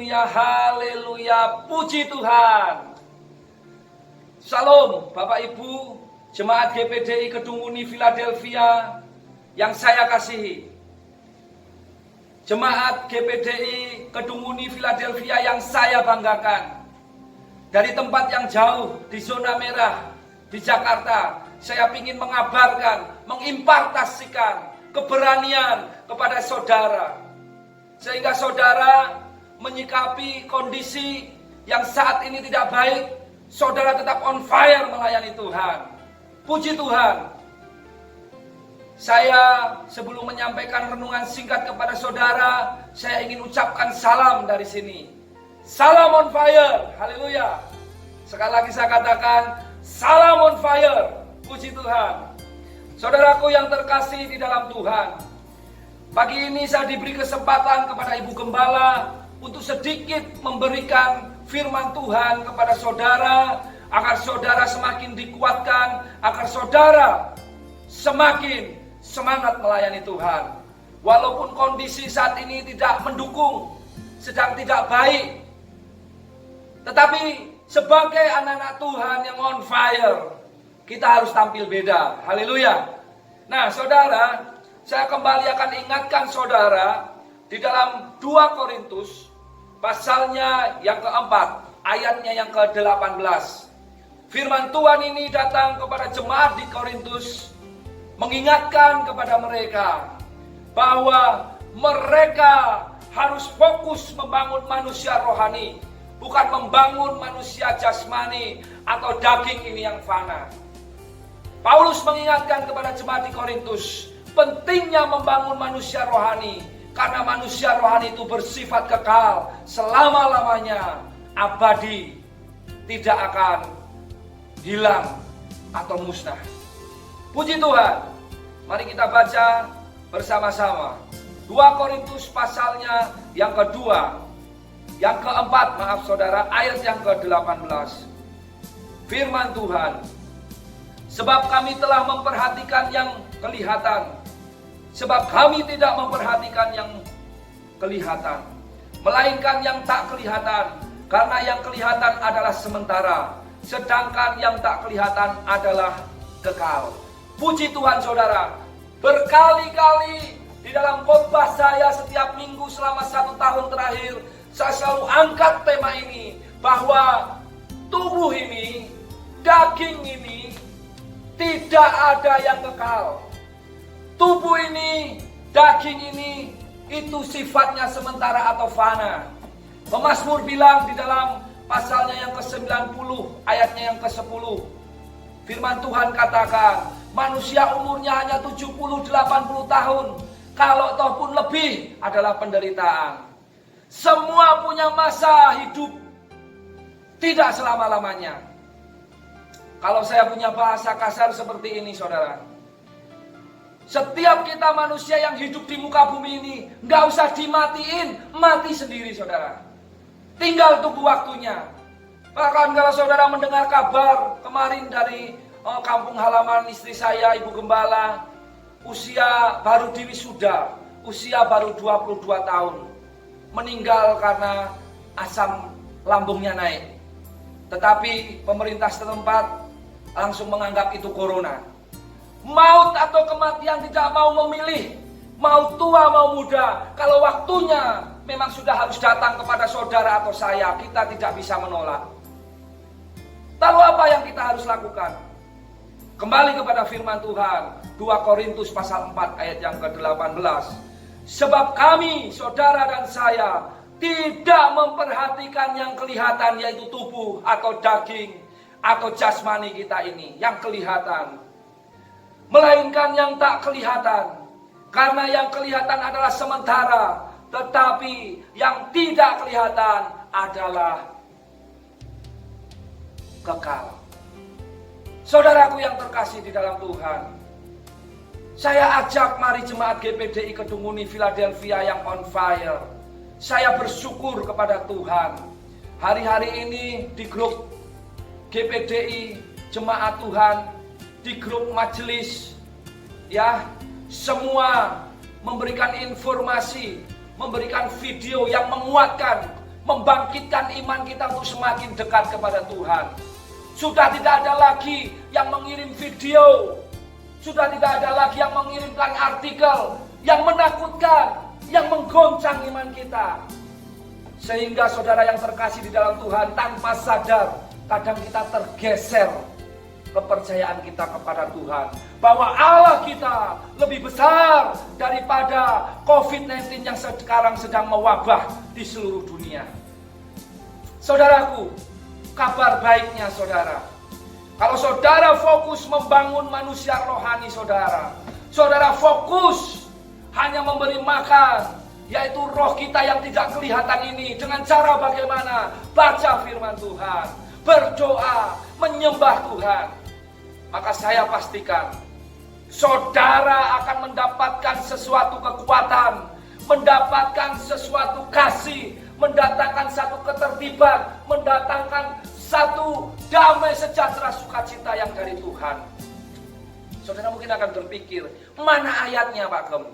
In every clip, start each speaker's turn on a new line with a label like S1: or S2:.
S1: haleluya, haleluya, puji Tuhan. Salam Bapak Ibu, Jemaat GPDI Kedung Muni Philadelphia yang saya kasihi. Jemaat GPDI Kedung Muni Philadelphia yang saya banggakan. Dari tempat yang jauh di zona merah di Jakarta, saya ingin mengabarkan, mengimpartasikan keberanian kepada saudara. Sehingga saudara menyikapi kondisi yang saat ini tidak baik, saudara tetap on fire melayani Tuhan. Puji Tuhan. Saya sebelum menyampaikan renungan singkat kepada saudara, saya ingin ucapkan salam dari sini. Salam on fire, haleluya. Sekali lagi saya katakan, salam on fire, puji Tuhan. Saudaraku yang terkasih di dalam Tuhan, pagi ini saya diberi kesempatan kepada Ibu Gembala untuk sedikit memberikan firman Tuhan kepada saudara, agar saudara semakin dikuatkan, agar saudara semakin semangat melayani Tuhan. Walaupun kondisi saat ini tidak mendukung, sedang tidak baik, tetapi sebagai anak-anak Tuhan yang on fire, kita harus tampil beda. Haleluya. Nah saudara, saya kembali akan ingatkan saudara di dalam 2 Korintus pasalnya yang keempat, ayatnya yang ke-18. Firman Tuhan ini datang kepada jemaat di Korintus, mengingatkan kepada mereka bahwa mereka harus fokus membangun manusia rohani, bukan membangun manusia jasmani atau daging ini yang fana. Paulus mengingatkan kepada jemaat di Korintus, pentingnya membangun manusia rohani, karena manusia rohani itu bersifat kekal selama-lamanya, abadi, tidak akan hilang atau musnah. Puji Tuhan. Mari kita baca bersama-sama 2 Korintus pasalnya yang kedua, yang keempat, maaf saudara, ayat yang ke-18. Firman Tuhan, sebab kami telah memperhatikan yang kelihatan, sebab kami tidak memperhatikan yang kelihatan, melainkan yang tak kelihatan, karena yang kelihatan adalah sementara, sedangkan yang tak kelihatan adalah kekal. Puji Tuhan saudara, berkali-kali di dalam khotbah saya setiap minggu selama 1 tahun terakhir, saya selalu angkat tema ini, bahwa tubuh ini, daging ini, tidak ada yang kekal. Tubuh ini, daging ini, itu sifatnya sementara atau fana. Pemazmur bilang di dalam pasalnya yang ke-90, ayatnya yang ke-10. Firman Tuhan katakan, manusia umurnya hanya 70-80 tahun. Kalau toh pun lebih adalah penderitaan. Semua punya masa hidup, tidak selama-lamanya. Kalau saya punya bahasa kasar seperti ini saudara, setiap kita manusia yang hidup di muka bumi ini, nggak usah dimatiin, mati sendiri saudara. Tinggal tunggu waktunya. Bahkan kalau saudara mendengar kabar kemarin dari kampung halaman istri saya, Ibu Gembala, usia baru diwisuda, usia baru 22 tahun, meninggal karena asam lambungnya naik. Tetapi pemerintah setempat langsung menganggap itu corona. Maut atau kematian tidak mau memilih, mau tua mau muda. Kalau waktunya memang sudah harus datang kepada saudara atau saya, kita tidak bisa menolak. Lalu apa yang kita harus lakukan? Kembali kepada firman Tuhan, 2 Korintus pasal 4 ayat yang ke-18. Sebab kami, saudara dan saya, tidak memperhatikan yang kelihatan, yaitu tubuh atau daging atau jasmani kita ini, yang kelihatan, melainkan yang tak kelihatan. Karena yang kelihatan adalah sementara, tetapi yang tidak kelihatan adalah kekal. Saudaraku yang terkasih di dalam Tuhan, saya ajak mari jemaat GPDI Kedung Muni Philadelphia yang on fire. Saya bersyukur kepada Tuhan. Hari-hari ini di grup GPDI Jemaat Tuhan, di grup majelis, ya, semua memberikan informasi, memberikan video yang menguatkan membangkitkan iman kita untuk semakin dekat kepada Tuhan. Sudah tidak ada lagi yang mengirim video, sudah tidak ada lagi yang mengirimkan artikel yang menakutkan, yang menggoncang iman kita. Sehingga saudara yang terkasih di dalam Tuhan, tanpa sadar kadang kita tergeser kepercayaan kita kepada Tuhan, bahwa Allah kita lebih besar daripada COVID-19 yang sekarang sedang mewabah di seluruh dunia. Saudaraku, kabar baiknya saudara, kalau saudara fokus membangun manusia rohani saudara, saudara fokus hanya memberi makan, yaitu roh kita yang tidak kelihatan ini, dengan cara bagaimana? Baca firman Tuhan, berdoa, menyembah Tuhan. Maka saya pastikan saudara akan mendapatkan sesuatu kekuatan, mendapatkan sesuatu kasih, mendatangkan satu ketertiban, mendatangkan satu damai sejahtera sukacita yang dari Tuhan. Saudara mungkin akan berpikir, mana ayatnya Pak Gem?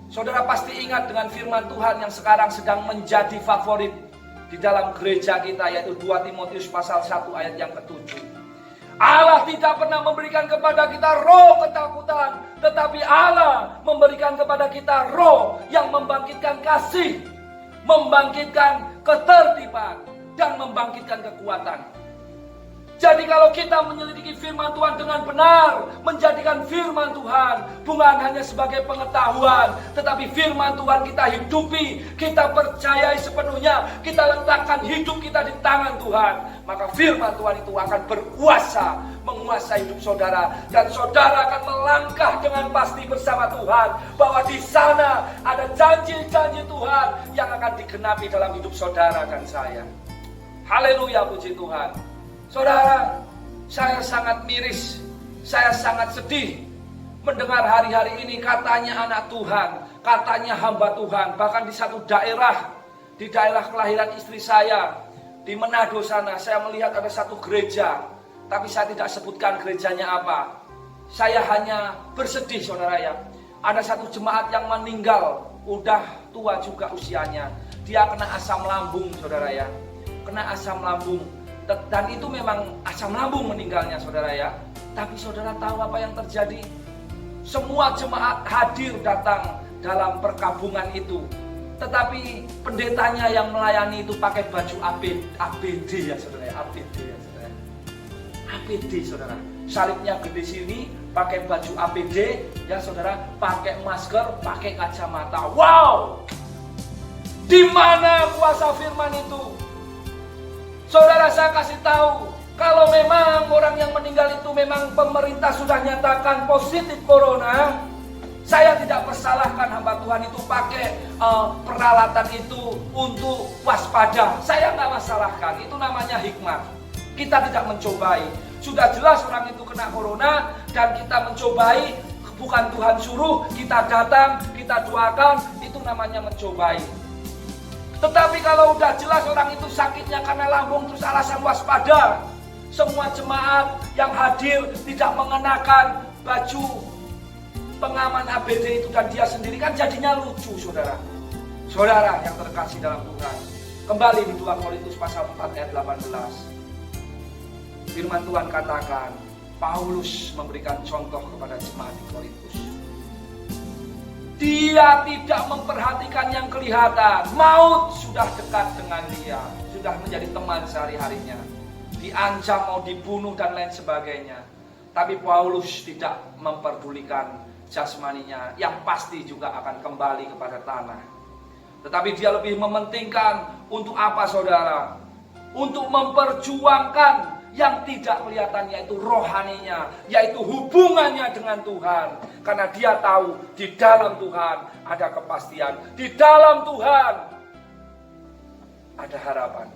S1: Saudara pasti ingat dengan firman Tuhan yang sekarang sedang menjadi favorit di dalam gereja kita, yaitu 2 Timotius pasal 1 ayat yang ke-7. Allah tidak pernah memberikan kepada kita roh ketakutan, tetapi Allah memberikan kepada kita roh yang membangkitkan kasih, membangkitkan ketertiban, dan membangkitkan kekuatan. Jadi kalau kita menyelidiki firman Tuhan dengan benar, menjadikan firman Tuhan bukan hanya sebagai pengetahuan, tetapi firman Tuhan kita hidupi, kita percayai sepenuhnya, kita letakkan hidup kita di tangan Tuhan, maka firman Tuhan itu akan berkuasa menguasai hidup saudara, dan saudara akan melangkah dengan pasti bersama Tuhan, bahwa di sana ada janji-janji Tuhan yang akan digenapi dalam hidup saudara dan saya. Haleluya, puji Tuhan. Saudara, saya sangat miris, saya sangat sedih mendengar hari-hari ini katanya anak Tuhan, katanya hamba Tuhan, bahkan di satu daerah, di daerah kelahiran istri saya, di Manado sana, saya melihat ada satu gereja, tapi saya tidak sebutkan gerejanya apa. Saya hanya bersedih saudara ya, ada satu jemaat yang meninggal, udah tua juga usianya, dia kena asam lambung saudara ya, kena asam lambung. Dan itu memang asam lambung meninggalnya saudara ya. Tapi saudara tahu apa yang terjadi? Semua jemaat hadir datang dalam perkabungan itu. Tetapi pendetanya yang melayani itu pakai baju APD ya saudara ya. APD ya saudara. APD saudara. Salibnya gede sini, pakai baju APD ya saudara, pakai masker, pakai kacamata. Wow! Di mana kuasa firman itu? Saudara, saya kasih tahu, kalau memang orang yang meninggal itu memang pemerintah sudah nyatakan positif corona, saya tidak persalahkan hamba Tuhan itu pakai peralatan itu untuk waspada. Saya nggak masalahkan, itu namanya hikmat. Kita tidak mencobai. Sudah jelas orang itu kena corona dan kita mencobai, bukan Tuhan suruh, kita datang, kita doakan, itu namanya mencobai. Tetapi kalau udah jelas orang itu sakitnya karena lambung, terus alasan waspada, semua jemaat yang hadir tidak mengenakan baju pengaman APD itu dan dia sendiri, kan jadinya lucu saudara. Saudara yang terkasih dalam Tuhan, kembali di 2 Korintus pasal 4 ayat 18. Firman Tuhan katakan, Paulus memberikan contoh kepada jemaat di Korintus. Dia tidak memperhatikan yang kelihatan. Maut sudah dekat dengan dia, sudah menjadi teman sehari-harinya. Diancam mau dibunuh dan lain sebagainya. Tapi Paulus tidak memperdulikan jasmaninya, yang pasti juga akan kembali kepada tanah. Tetapi dia lebih mementingkan untuk apa saudara? Untuk memperjuangkan yang tidak kelihatan, yaitu rohaninya, yaitu hubungannya dengan Tuhan. Karena dia tahu di dalam Tuhan ada kepastian, di dalam Tuhan ada harapan.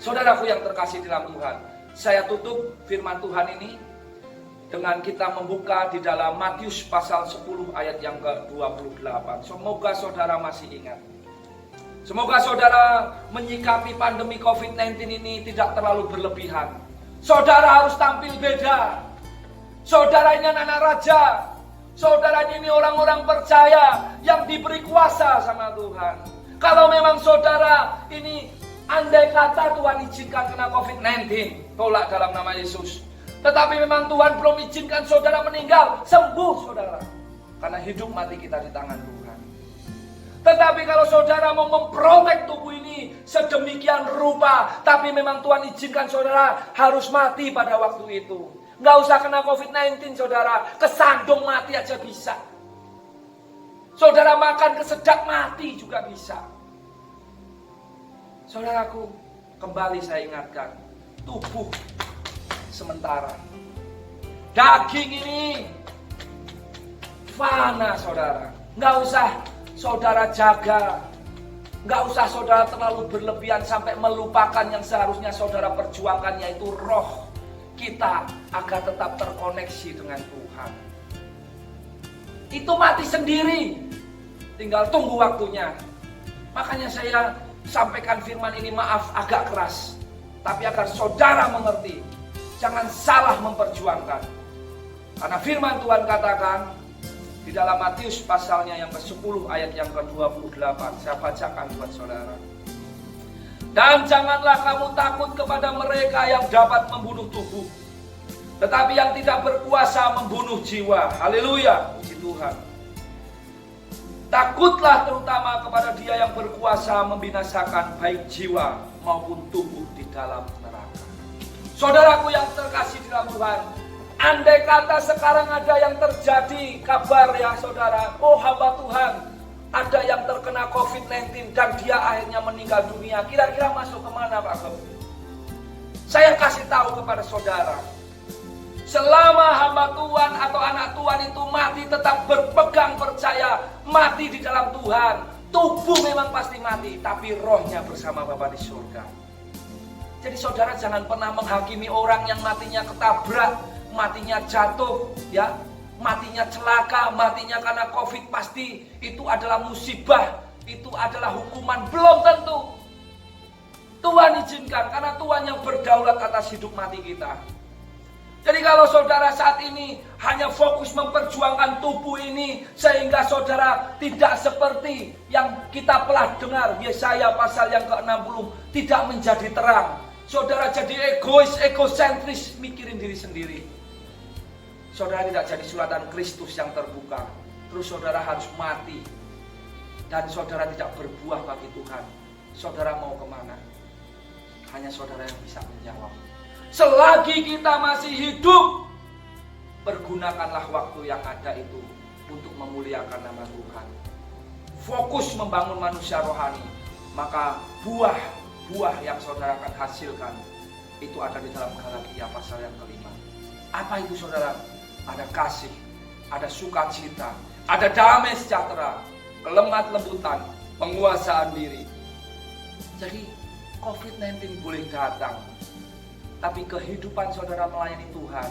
S1: Saudaraku yang terkasih dalam Tuhan, saya tutup firman Tuhan ini dengan kita membuka di dalam Matius pasal 10 ayat yang ke-28. Semoga saudara masih ingat. Semoga saudara menyikapi pandemi COVID-19 ini tidak terlalu berlebihan. Saudara harus tampil beda. Saudara ini anak raja. Saudara ini orang-orang percaya yang diberi kuasa sama Tuhan. Kalau memang saudara ini andai kata Tuhan izinkan kena COVID-19, tolak dalam nama Yesus. Tetapi memang Tuhan belum izinkan saudara meninggal, sembuh saudara. Karena hidup mati kita di tangan Tuhan. Tetapi kalau saudara mau memprotek tubuh ini sedemikian rupa, tapi memang Tuhan izinkan saudara harus mati pada waktu itu. Nggak usah kena COVID-19 saudara, kesandung mati aja bisa. Saudara makan kesedak mati juga bisa. Saudaraku, kembali saya ingatkan, tubuh sementara. Daging ini fana saudara. Nggak usah saudara jaga. Nggak usah saudara terlalu berlebihan sampai melupakan yang seharusnya saudara perjuangkan, yaitu roh kita agar tetap terkoneksi dengan Tuhan. Itu mati sendiri. Tinggal tunggu waktunya. Makanya saya sampaikan firman ini, maaf agak keras. Tapi agar saudara mengerti. Jangan salah memperjuangkan. Karena firman Tuhan katakan di dalam Matius pasalnya yang ke-10 ayat yang ke-28. Saya bacakan buat saudara. Dan janganlah kamu takut kepada mereka yang dapat membunuh tubuh, tetapi yang tidak berkuasa membunuh jiwa. Haleluya, puji Tuhan. Takutlah terutama kepada Dia yang berkuasa membinasakan baik jiwa maupun tubuh di dalam neraka. Saudaraku yang terkasih di dalam Tuhan, andai kata sekarang ada yang terjadi kabar ya saudara, oh hamba Tuhan, ada yang terkena COVID-19 dan dia akhirnya meninggal dunia, kira-kira masuk kemana Pak Gem? Saya kasih tahu kepada saudara, selama hamba Tuhan atau anak Tuhan itu mati tetap berpegang percaya, mati di dalam Tuhan, tubuh memang pasti mati, tapi rohnya bersama Bapa di surga. Jadi saudara jangan pernah menghakimi orang yang matinya ketabrak, matinya jatuh, ya, matinya celaka, matinya karena COVID, pasti itu adalah musibah, itu adalah hukuman. Belum tentu. Tuhan izinkan karena Tuhan yang berdaulat atas hidup mati kita. Jadi kalau saudara saat ini hanya fokus memperjuangkan tubuh ini sehingga saudara tidak seperti yang kita telah dengar Yesaya pasal yang ke-60 tidak menjadi terang. Saudara jadi egois, egosentris, mikirin diri sendiri. Saudara tidak jadi sulatan Kristus yang terbuka. Terus saudara harus mati. Dan saudara tidak berbuah bagi Tuhan. Saudara mau kemana? Hanya saudara yang bisa menjawab. Selagi kita masih hidup, pergunakanlah waktu yang ada itu untuk memuliakan nama Tuhan. Fokus membangun manusia rohani. Maka buah yang saudara akan hasilkan itu ada di dalam Galatia pasal yang ke-5. Apa itu saudara? Ada kasih, ada sukacita, ada damai sejahtera, kelemah lembutan, penguasaan diri. Jadi COVID-19 boleh datang, tapi kehidupan saudara melayani Tuhan,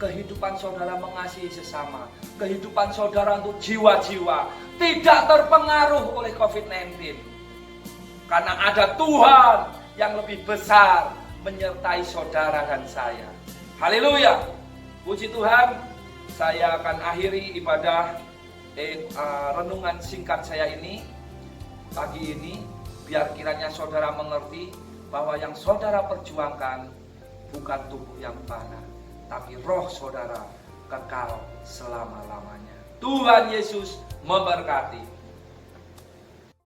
S1: kehidupan saudara mengasihi sesama, kehidupan saudara untuk jiwa-jiwa tidak terpengaruh oleh COVID-19. Karena ada Tuhan yang lebih besar menyertai saudara dan saya. Haleluya. Puji Tuhan. Saya akan akhiri ibadah renungan singkat saya ini pagi ini, biar kiranya saudara mengerti bahwa yang saudara perjuangkan bukan tubuh yang fana, tapi roh saudara kekal selama-lamanya. Tuhan Yesus memberkati.